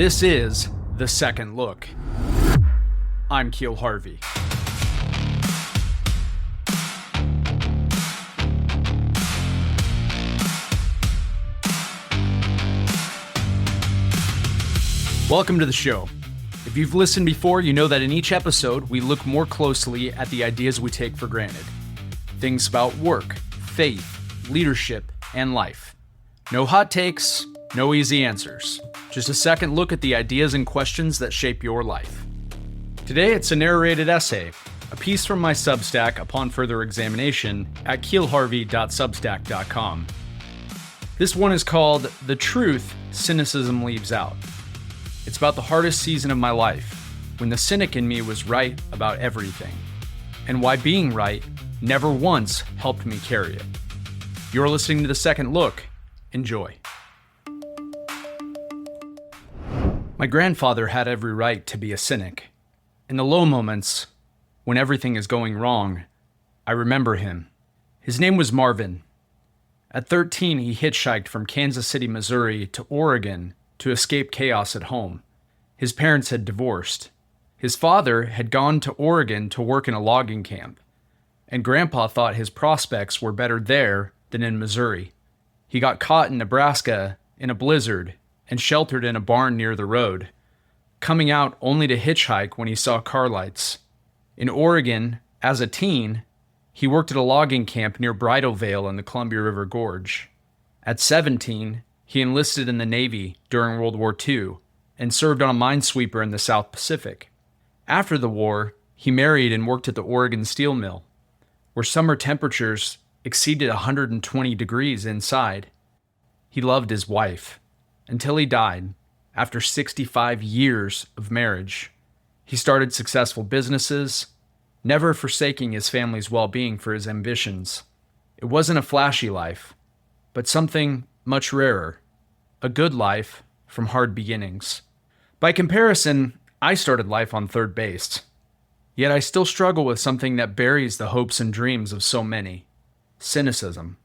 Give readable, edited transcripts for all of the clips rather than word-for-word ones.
This is The Second Look. I'm Keel Harvey. Welcome to the show. If you've listened before, you know that in each episode, we look more closely at the ideas we take for granted. Things about work, faith, leadership, and life. No hot takes, no easy answers. Just a second look at the ideas and questions that shape your life. Today, it's a narrated essay, a piece from my Substack upon further examination at keelharvey.substack.com. This one is called The Truth Cynicism Leaves Out. It's about the hardest season of my life, when the cynic in me was right about everything, and why being right never once helped me carry it. You're listening to The Second Look. Enjoy. My grandfather had every right to be a cynic. In the low moments, when everything is going wrong, I remember him. His name was Marvin. At 13, he hitchhiked from Kansas City, Missouri to Oregon to escape chaos at home. His parents had divorced. His father had gone to Oregon to work in a logging camp, and Grandpa thought his prospects were better there than in Missouri. He got caught in Nebraska in a blizzard and sheltered in a barn near the road, coming out only to hitchhike when he saw car lights. In Oregon, as a teen, he worked at a logging camp near Bridalveil in the Columbia River Gorge. At 17, he enlisted in the Navy during World War II and served on a minesweeper in the South Pacific. After the war, he married and worked at the Oregon Steel Mill, where summer temperatures exceeded 120 degrees inside. He loved his wife until he died after 65 years of marriage. He started successful businesses, never forsaking his family's well-being for his ambitions. It wasn't a flashy life, but something much rarer, a good life from hard beginnings. By comparison, I started life on third base, yet I still struggle with something that buries the hopes and dreams of so many: cynicism.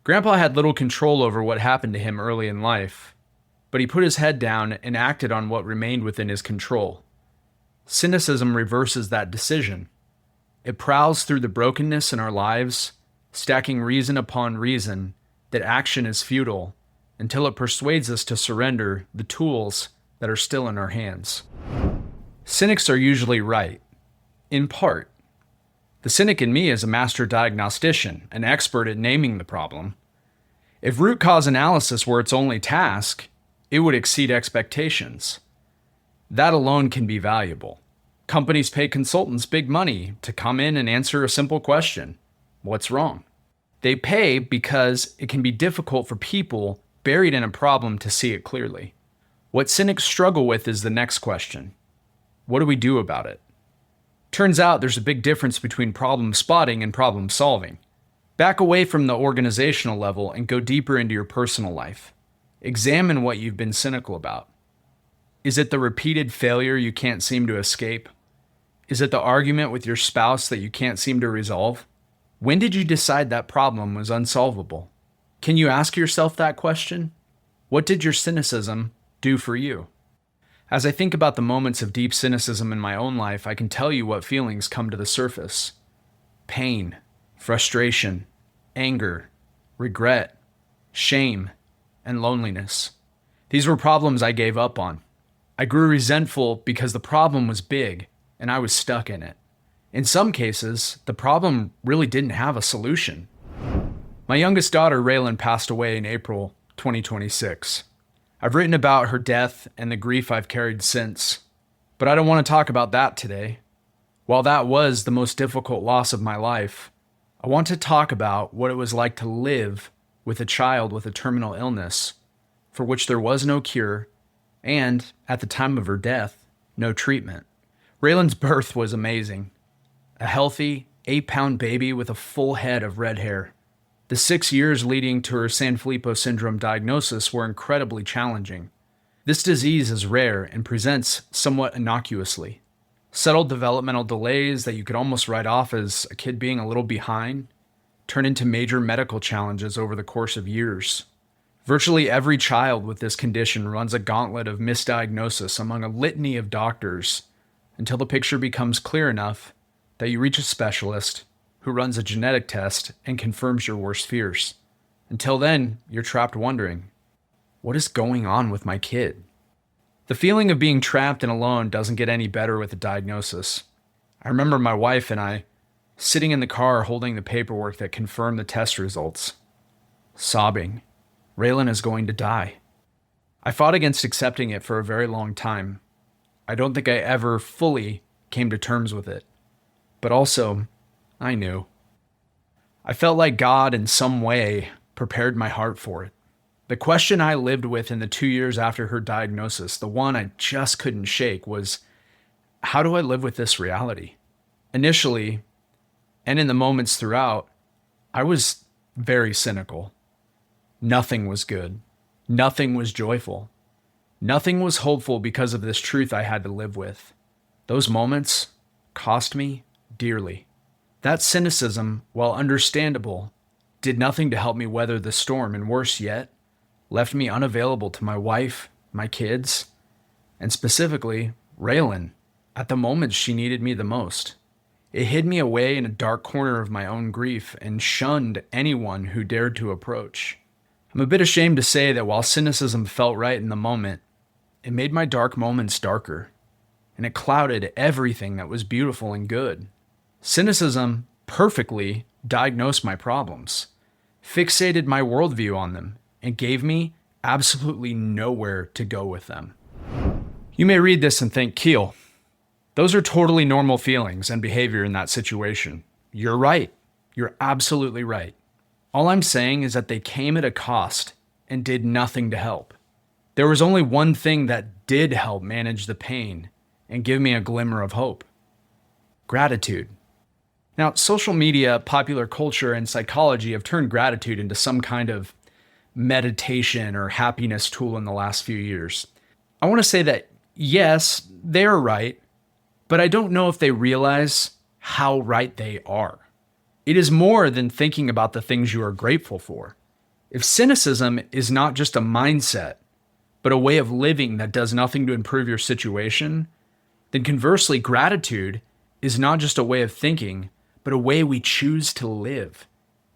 Grandpa had little control over what happened to him early in life, but he put his head down and acted on what remained within his control. Cynicism reverses that decision. It prowls through the brokenness in our lives, stacking reason upon reason that action is futile until it persuades us to surrender the tools that are still in our hands. Cynics are usually right, in part. The cynic in me is a master diagnostician, an expert at naming the problem. If root cause analysis were its only task, it would exceed expectations. That alone can be valuable. Companies pay consultants big money to come in and answer a simple question: what's wrong? They pay because it can be difficult for people buried in a problem to see it clearly. What cynics struggle with is the next question: what do we do about it? Turns out there's a big difference between problem spotting and problem solving. Back away from the organizational level and go deeper into your personal life. Examine what you've been cynical about. Is it the repeated failure you can't seem to escape? Is it the argument with your spouse that you can't seem to resolve? When did you decide that problem was unsolvable? Can you ask yourself that question? What did your cynicism do for you? As I think about the moments of deep cynicism in my own life, I can tell you what feelings come to the surface: pain, frustration, anger, regret, shame, and loneliness. These were problems I gave up on. I grew resentful because the problem was big and I was stuck in it. In some cases, the problem really didn't have a solution. My youngest daughter, Raelin, passed away in April 2026. I've written about her death and the grief I've carried since, but I don't want to talk about that today. While that was the most difficult loss of my life, I want to talk about what it was like to live with a child with a terminal illness for which there was no cure and, at the time of her death, no treatment. Raelin's birth was amazing. A healthy, 8-pound baby with a full head of red hair. The 6 years leading to her Sanfilippo syndrome diagnosis were incredibly challenging. This disease is rare and presents somewhat innocuously. Subtle developmental delays that you could almost write off as a kid being a little behind turn into major medical challenges over the course of years. Virtually every child with this condition runs a gauntlet of misdiagnosis among a litany of doctors until the picture becomes clear enough that you reach a specialist who runs a genetic test and confirms your worst fears. Until then, you're trapped wondering, what is going on with my kid? The feeling of being trapped and alone doesn't get any better with a diagnosis. I remember my wife and I sitting in the car holding the paperwork that confirmed the test results, sobbing. Raelin is going to die. I fought against accepting it for a very long time. I don't think I ever fully came to terms with it. But also, I knew. I felt like God in some way prepared my heart for it. The question I lived with in the 2 years after her diagnosis, the one I just couldn't shake, was, how do I live with this reality? Initially, and in the moments throughout, I was very cynical. Nothing was good. Nothing was joyful. Nothing was hopeful because of this truth I had to live with. Those moments cost me dearly. That cynicism, while understandable, did nothing to help me weather the storm, and worse yet, left me unavailable to my wife, my kids, and specifically, Raelin, at the moments she needed me the most. It hid me away in a dark corner of my own grief and shunned anyone who dared to approach. I'm a bit ashamed to say that while cynicism felt right in the moment, it made my dark moments darker, and it clouded everything that was beautiful and good. Cynicism perfectly diagnosed my problems, fixated my worldview on them, and gave me absolutely nowhere to go with them. You may read this and think, Keel, those are totally normal feelings and behavior in that situation. You're right. You're absolutely right. All I'm saying is that they came at a cost and did nothing to help. There was only one thing that did help manage the pain and give me a glimmer of hope: gratitude. Now, social media, popular culture, and psychology have turned gratitude into some kind of meditation or happiness tool in the last few years. I want to say that, yes, they're right, but I don't know if they realize how right they are. It is more than thinking about the things you are grateful for. If cynicism is not just a mindset, but a way of living that does nothing to improve your situation, then conversely, gratitude is not just a way of thinking, but a way we choose to live,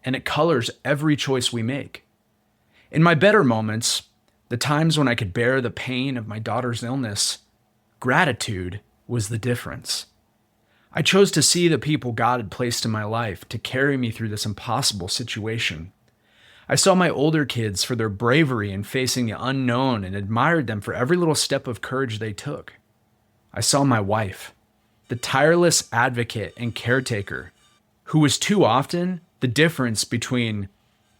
and it colors every choice we make. In my better moments, the times when I could bear the pain of my daughter's illness, gratitude was the difference. I chose to see the people God had placed in my life to carry me through this impossible situation. I saw my older kids for their bravery in facing the unknown and admired them for every little step of courage they took. I saw my wife, the tireless advocate and caretaker, who was too often the difference between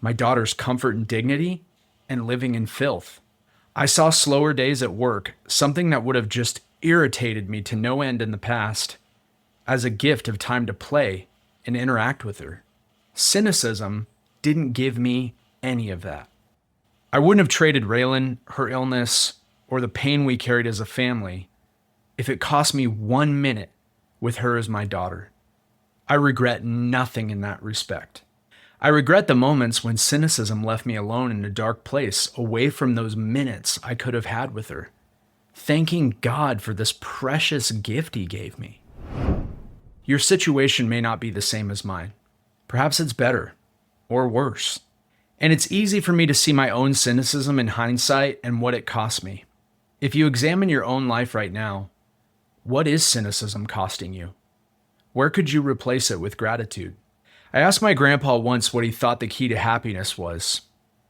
my daughter's comfort and dignity and living in filth. I saw slower days at work, something that would have just irritated me to no end in the past, as a gift of time to play and interact with her. Cynicism didn't give me any of that. I wouldn't have traded Raelin, her illness, or the pain we carried as a family if it cost me 1 minute with her as my daughter. I regret nothing in that respect. I regret the moments when cynicism left me alone in a dark place, away from those minutes I could have had with her, thanking God for this precious gift He gave me. Your situation may not be the same as mine. Perhaps it's better or worse. And it's easy for me to see my own cynicism in hindsight and what it cost me. If you examine your own life right now, what is cynicism costing you? Where could you replace it with gratitude? I asked my grandpa once what he thought the key to happiness was.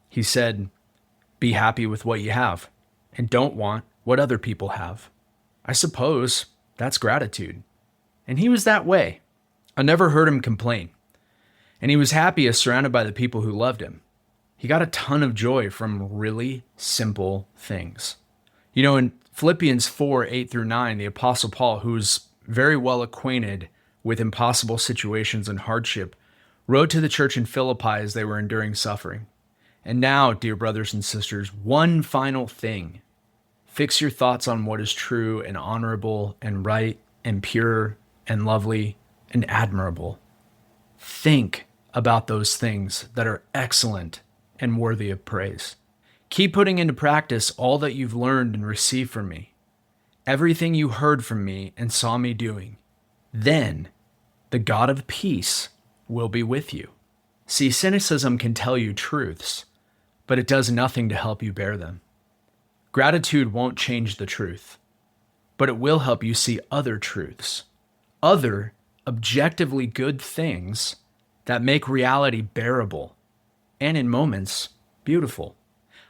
He said, be happy with what you have and don't want what other people have. I suppose that's gratitude. And he was that way. I never heard him complain. And he was happiest surrounded by the people who loved him. He got a ton of joy from really simple things. You know, in Philippians 4:8-9, the Apostle Paul, who's very well acquainted with impossible situations and hardship, wrote to the church in Philippi as they were enduring suffering. And now, dear brothers and sisters, one final thing. Fix your thoughts on what is true and honorable and right and pure and lovely and admirable. Think about those things that are excellent and worthy of praise. Keep putting into practice all that you've learned and received from me, everything you heard from me and saw me doing. Then the God of peace will be with you. See, cynicism can tell you truths, but it does nothing to help you bear them. Gratitude won't change the truth, but it will help you see other truths, other objectively good things that make reality bearable and, in moments, beautiful.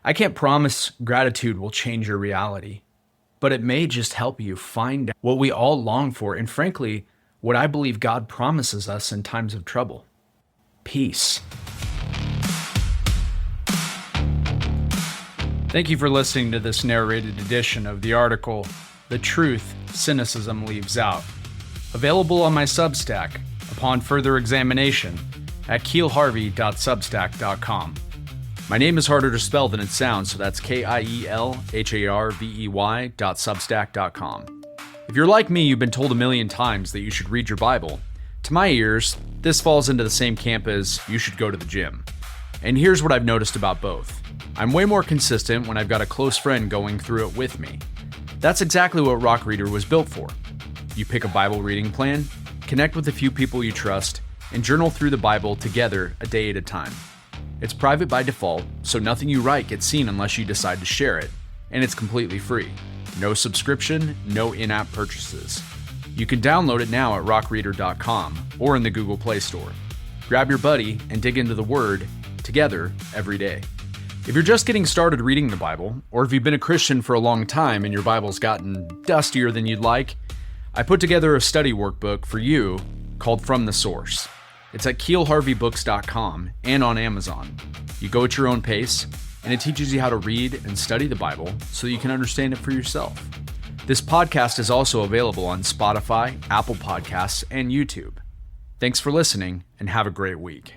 I can't promise gratitude will change your reality, but it may just help you find what we all long for and, frankly, what I believe God promises us in times of trouble: peace. Thank you for listening to this narrated edition of the article, The Truth Cynicism Leaves Out, available on my Substack upon further examination at kielharvey.substack.com. My name is harder to spell than it sounds, so that's kielharvey.substack.com. If you're like me, you've been told a million times that you should read your Bible. To my ears, this falls into the same camp as you should go to the gym. And here's what I've noticed about both. I'm way more consistent when I've got a close friend going through it with me. That's exactly what Rock Reader was built for. You pick a Bible reading plan, connect with a few people you trust, and journal through the Bible together a day at a time. It's private by default, so nothing you write gets seen unless you decide to share it, and it's completely free. No subscription, no in-app purchases. You can download it now at rockreader.com or in the Google Play Store. Grab your buddy and dig into the Word together every day. If you're just getting started reading the Bible, or if you've been a Christian for a long time and your Bible's gotten dustier than you'd like, I put together a study workbook for you called From the Source. It's at kielharveybooks.com and on Amazon. You go at your own pace, and it teaches you how to read and study the Bible so that you can understand it for yourself. This podcast is also available on Spotify, Apple Podcasts, and YouTube. Thanks for listening, and have a great week.